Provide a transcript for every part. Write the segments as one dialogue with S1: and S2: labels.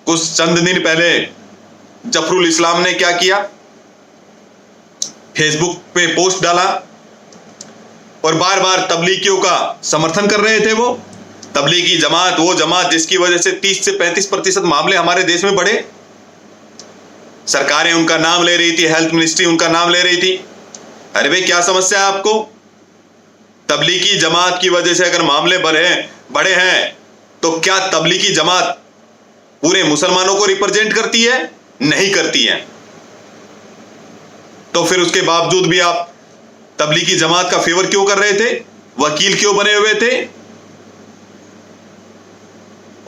S1: कुछ चंद दिन पहले जफरुल इस्लाम ने क्या किया, फेसबुक पे पोस्ट डाला और बार बार तबलीगियों का समर्थन कर रहे थे। वो तबलीगी जमात, वो जमात जिसकी वजह से 30 से 35% मामले हमारे देश में बढ़े। सरकारें उनका नाम ले रही थी, हेल्थ मिनिस्ट्री उनका नाम ले रही थी। अरे भाई, क्या समस्या है आपको? तबलीगी जमात की वजह से अगर मामले बड़े हैं तो क्या तबलीगी जमात पूरे मुसलमानों को रिप्रेजेंट करती है? नहीं करती है। तो फिर उसके बावजूद भी आप तबलीगी जमात का फेवर क्यों कर रहे थे? वकील क्यों बने हुए थे?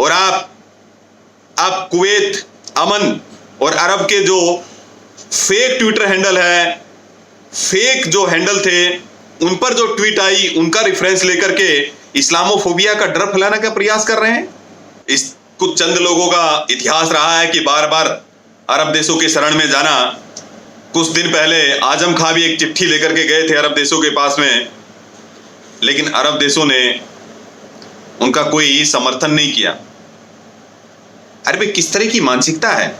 S1: और आप कुवैत, अमन और अरब के जो फेक ट्विटर हैंडल है, फेक जो हैंडल थे, उन पर जो ट्वीट आई उनका रेफरेंस लेकर के इस्लामोफोबिया का डर फैलाने का प्रयास कर रहे हैं। इस कुछ चंद लोगों का इतिहास रहा है कि बार बार अरब देशों के शरण में जाना। कुछ दिन पहले आजम खां भी एक चिट्ठी लेकर के गए थे अरब देशों के पास में, लेकिन अरब देशों ने उनका कोई समर्थन नहीं किया। अरे भाई, किस तरह की मानसिकता है?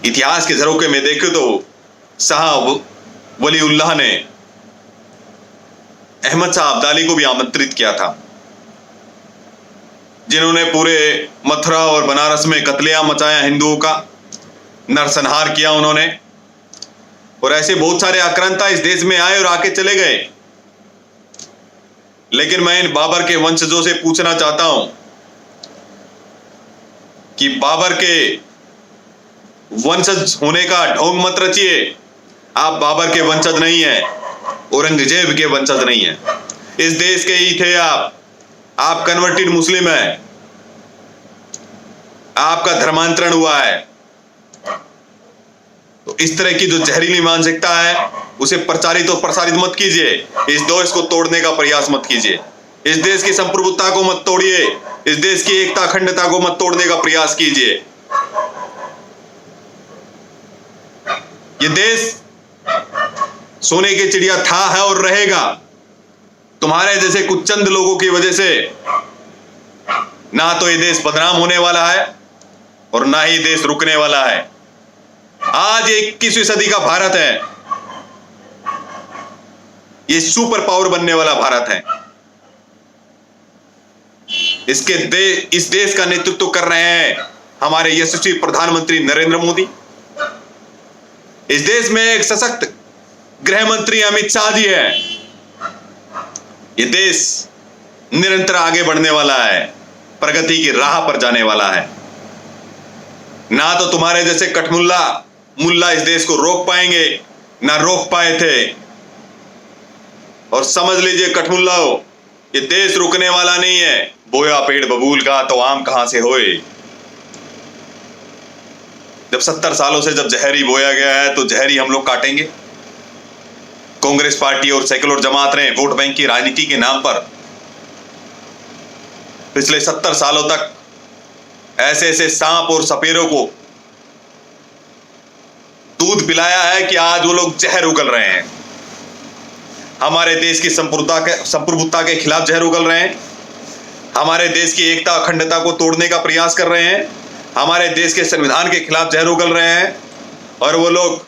S1: इतिहास के झरोखे में देखे तो साहब वलीउल्लाह ने अहमद शाह अब्दाली को भी आमंत्रित किया था, जिन्होंने पूरे मथुरा और बनारस में कत्लेआम मचाया, हिंदुओं का नरसंहार किया उन्होंने। और ऐसे बहुत सारे आक्रांता इस देश में आए और आके चले गए। लेकिन मैं इन बाबर के वंशजों से पूछना चाहता हूं कि बाबर के वंशज होने का ढोंग मत रचिए। आप बाबर के वंशज नहीं हैं, औरंगजेब के वंशज नहीं हैं। इस देश के ही थे आप कन्वर्टेड मुस्लिम हैं, आपका धर्मांतरण हुआ है। तो इस तरह की जो जहरीली मानसिकता है उसे प्रचारित और प्रसारित मत कीजिए। इस देश को तोड़ने का प्रयास मत कीजिए। इस देश की संप्रभुता को मत तोड़िए। इस देश की एकता अखंडता को मत तोड़ने का प्रयास कीजिए। ये देश सोने की चिड़िया था, है और रहेगा। तुम्हारे जैसे कुछ चंद लोगों की वजह से ना तो ये देश बदनाम होने वाला है और ना ही देश रुकने वाला है। आज 21वीं सदी का भारत है, ये सुपर पावर बनने वाला भारत है। इस देश का नेतृत्व कर रहे हैं हमारे यशस्वी प्रधानमंत्री नरेंद्र मोदी। इस देश में एक सशक्त गृह मंत्री अमित शाह जी है। ये देश निरंतर आगे बढ़ने वाला है, प्रगति की राह पर जाने वाला है। ना तो तुम्हारे जैसे मुल्ला इस देश को रोक पाएंगे, ना रोक पाए थे। और समझ लीजिए कठमुल्लाओ, ये देश रुकने वाला नहीं है। बोया पेड़ बबूल का तो आम कहां से होए। जब 70 सालों से जब जहर ही बोया गया है तो जहर ही हम लोग काटेंगे। कांग्रेस पार्टी और सेकुलर जमात ने वोट बैंक की राजनीति के नाम पर पिछले 70 सालों तक ऐसे ऐसे सांप और सपेरों को दूध पिलाया है कि आज वो लोग जहर उगल रहे हैं। हमारे देश की संप्रभुता के खिलाफ जहर उगल रहे हैं। हमारे देश की एकता अखंडता को तोड़ने का प्रयास कर रहे हैं। हमारे देश के संविधान के खिलाफ जहर उगल रहे हैं। और वो लोग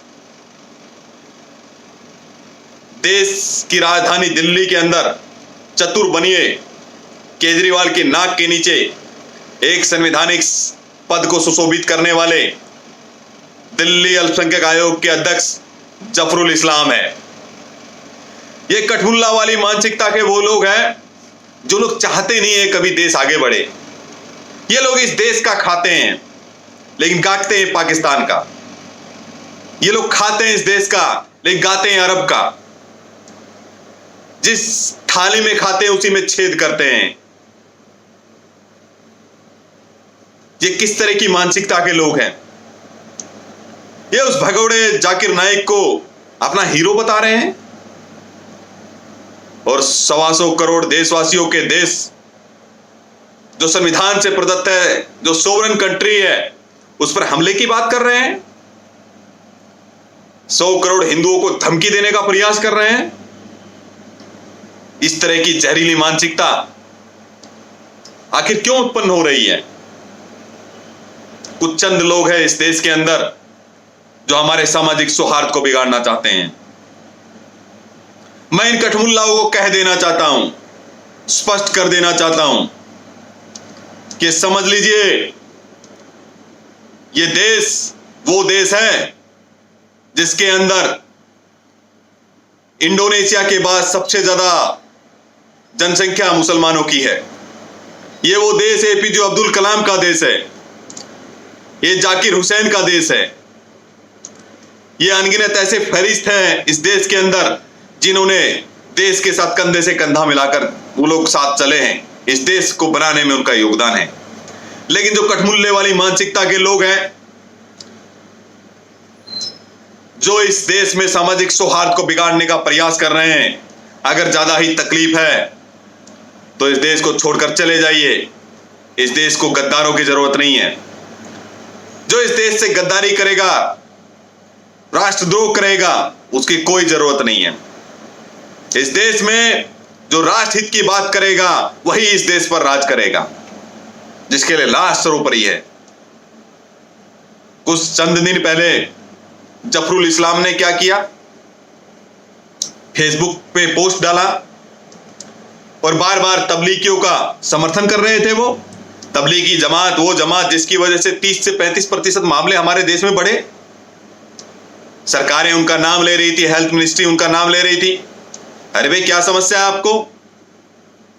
S1: देश की राजधानी दिल्ली के अंदर चतुर बनिए केजरीवाल के नाक के नीचे एक संवैधानिक पद को सुशोभित करने वाले दिल्ली अल्पसंख्यक आयोग के अध्यक्ष जफरुल इस्लाम है। ये कठमुल्ला वाली मानसिकता के वो लोग हैं जो लोग चाहते नहीं है कभी देश आगे बढ़े। ये लोग इस देश का खाते हैं लेकिन गाते हैं पाकिस्तान का। ये लोग खाते हैं इस देश का लेकिन गाते हैं अरब का। जिस थाली में खाते हैं उसी में छेद करते हैं। ये किस तरह की मानसिकता के लोग हैं? ये उस भगोड़े जाकिर नाइक को अपना हीरो बता रहे हैं और 125 करोड़ देशवासियों के देश जो संविधान से प्रदत्त है, जो सोवरेन कंट्री है, उस पर हमले की बात कर रहे हैं। 100 करोड़ हिंदुओं को धमकी देने का प्रयास कर रहे हैं। इस तरह की जहरीली मानसिकता आखिर क्यों उत्पन्न हो रही है? कुछ चंद लोग हैं इस देश के अंदर जो हमारे सामाजिक सौहार्द को बिगाड़ना चाहते हैं। मैं इन कठमुल्लाओं को कह देना चाहता हूं, स्पष्ट कर देना चाहता हूं कि समझ लीजिए, ये देश वो देश है जिसके अंदर इंडोनेशिया के बाद सबसे ज्यादा जनसंख्या मुसलमानों की है। ये वो देश एपीजे अब्दुल कलाम का देश है, ये जाकिर हुसैन का देश है। ये अनगिनत ऐसे फरिश्त हैं इस देश के अंदर जिन्होंने देश के साथ कंधे से कंधा मिलाकर वो लोग साथ चले हैं। इस देश को बनाने में उनका योगदान है। लेकिन जो कठमुल्ले वाली मानसिकता के लोग हैं, जो इस देश में सामाजिक सौहार्द को बिगाड़ने का प्रयास कर रहे हैं, अगर ज्यादा ही तकलीफ है तो इस देश को छोड़कर चले जाइए। इस देश को गद्दारों की जरूरत नहीं है। जो इस देश से गद्दारी करेगा, राष्ट्रद्रोह करेगा, उसकी कोई जरूरत नहीं है। इस देश में जो राष्ट्रहित की बात करेगा वही इस देश पर राज करेगा, जिसके लिए लाश सर्वोपरि है। कुछ चंद दिन पहले जफरुल इस्लाम ने क्या किया, फेसबुक पे पोस्ट डाला और बार बार तबलीगियों का समर्थन कर रहे थे। वो तबलीगी जमात, वो जमात जिसकी वजह से 30 से 35% मामले हमारे देश में बढ़े। सरकारें उनका नाम ले रही थी, हेल्थ मिनिस्ट्री उनका नाम ले रही थी। अरे भाई, क्या समस्या है आपको?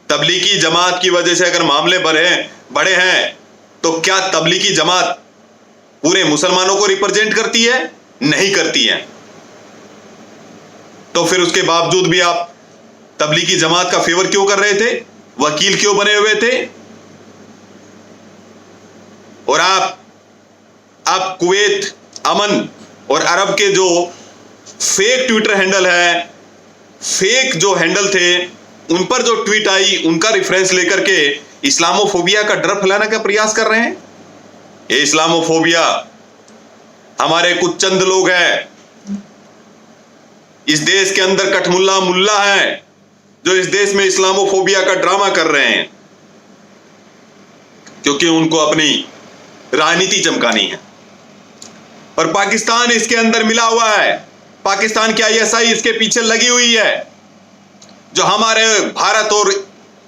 S1: तबलीगी जमात की वजह से अगर मामले बढ़े हैं तो क्या तबलीगी जमात पूरे मुसलमानों को रिप्रेजेंट करती है? नहीं करती है। तो फिर उसके बावजूद भी आप तबलीगी जमात का फेवर क्यों कर रहे थे? वकील क्यों बने हुए थे? और आप कुवैत, अमन और अरब के जो फेक ट्विटर हैंडल है, फेक जो हैंडल थे, उन पर जो ट्वीट आई, उनका रेफरेंस लेकर के इस्लामोफोबिया का डर फैलाने का प्रयास कर रहे हैं। ये इस्लामोफोबिया हमारे कुछ चंद लोग हैं इस देश के अंदर, कठमुल्ला मुल्ला है, जो इस देश में इस्लामोफोबिया का ड्रामा कर रहे हैं, क्योंकि उनको अपनी राजनीति चमकानी है। और पाकिस्तान इसके अंदर मिला हुआ है। पाकिस्तान की आईएसआई इसके पीछे लगी हुई है, जो हमारे भारत और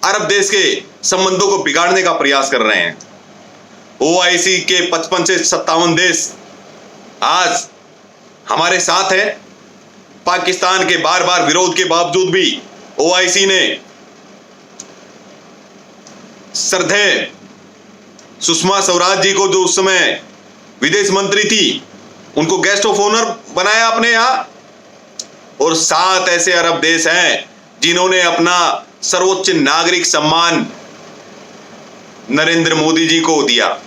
S1: अरब देश के संबंधों को बिगाड़ने का प्रयास कर रहे हैं। ओआईसी के 55 से 57 देश आज हमारे साथ है। पाकिस्तान के बार बार विरोध के बावजूद भी ओआईसी ने श्रद्धेय सुषमा स्वराज जी को, जो उस समय विदेश मंत्री थी, उनको गेस्ट ऑफ ऑनर बनाया अपने यहां। और 7 ऐसे अरब देश हैं जिन्होंने अपना सर्वोच्च नागरिक सम्मान नरेंद्र मोदी जी को दिया,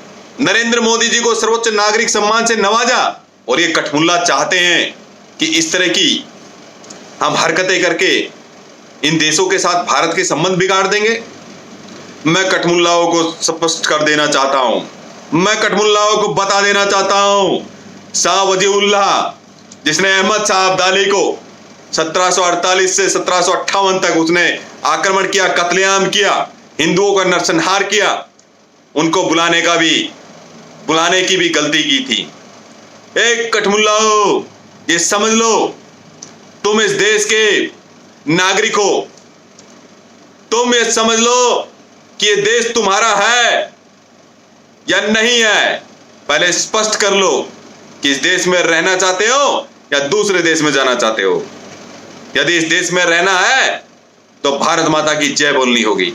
S1: नरेंद्र मोदी जी को सर्वोच्च नागरिक सम्मान से नवाजा। और ये कठमुल्ला चाहते हैं कि इस तरह की हम हरकतें करके इन देशों के साथ भारत के संबंध बिगाड़ देंगे। मैं कठमुल्लाओं को स्पष्ट कर देना चाहता हूं, मैं कठमुल्लाओं को बता देना चाहता हूं, शाह वजीउल्लाह, जिसने अहमद शाह अब्दाली को 1748 से 1758 तक उसने आक्रमण किया, कत्लेआम किया, हिंदुओं का नरसंहार किया, उनको बुलाने की भी गलती की थी। एक कठमुल्लाओं, ये समझ लो, तुम इस देश के नागरिक हो, तुम ये समझ लो कि ये देश तुम्हारा है या नहीं है। पहले स्पष्ट कर लो कि इस देश में रहना चाहते हो या दूसरे देश में जाना चाहते हो। यदि इस देश में रहना है तो भारत माता की जय बोलनी होगी।